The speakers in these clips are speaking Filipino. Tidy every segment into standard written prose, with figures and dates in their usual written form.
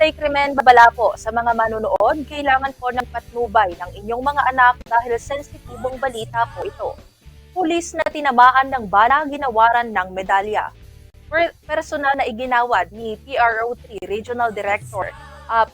may krimen babala po sa mga manunood, kailangan po ng patnubay ng inyong mga anak dahil sensitibong balita po ito. Pulis na tinamaan ng bala ginawaran ng medalya. Personal na iginawad ni PRO3 Regional Director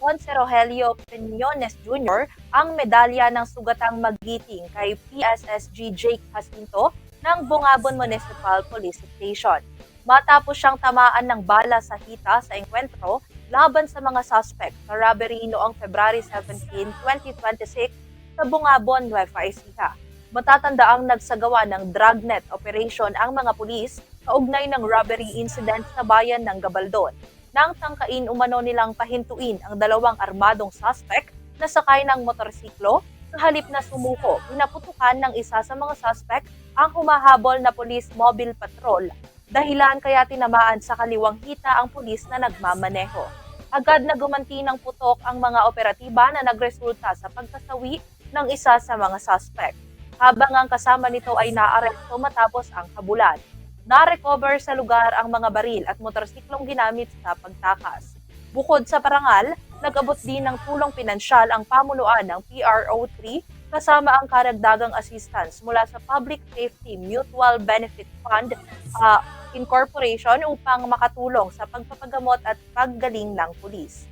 Ponce Rogelio Peñones Jr. ang medalya ng sugatang magiting kay PSSG Jake Jacinto ng Bungabon Municipal Police Station. Matapos siyang tamaan ng bala sa hita sa engkwentro laban sa mga suspect sa robbery noong February 17, 2026 sa Bungabon, Nueva Ecija. Matatandaang nagsagawa ng dragnet operation ang mga pulis kaugnay ng robbery incident sa bayan ng Gabaldon nang tangkain umano nilang pahintuin ang dalawang armadong suspect na sakay ng motorsiklo. Sa halip na sumuko, pinaputukan ng isa sa mga suspect ang humahabol na police mobile patrol. Dahilan kaya tinamaan sa kaliwang hita ang pulis na nagmamaneho. Agad na gumanti ng putok ang mga operatiba na nagresulta sa pagkasawi ng isa sa mga suspect. Habang ang kasama nito ay naaresto matapos ang habulan. Na-recover sa lugar ang mga baril at motorsiklong ginamit sa pagtakas. Bukod sa parangal, nag-abot din ng tulong pinansyal ang pamunuan ng PRO3 kasama ang karagdagang assistance mula sa Public Safety Mutual Benefit Fund Incorporation upang makatulong sa pagpapagamot at paggaling ng pulis.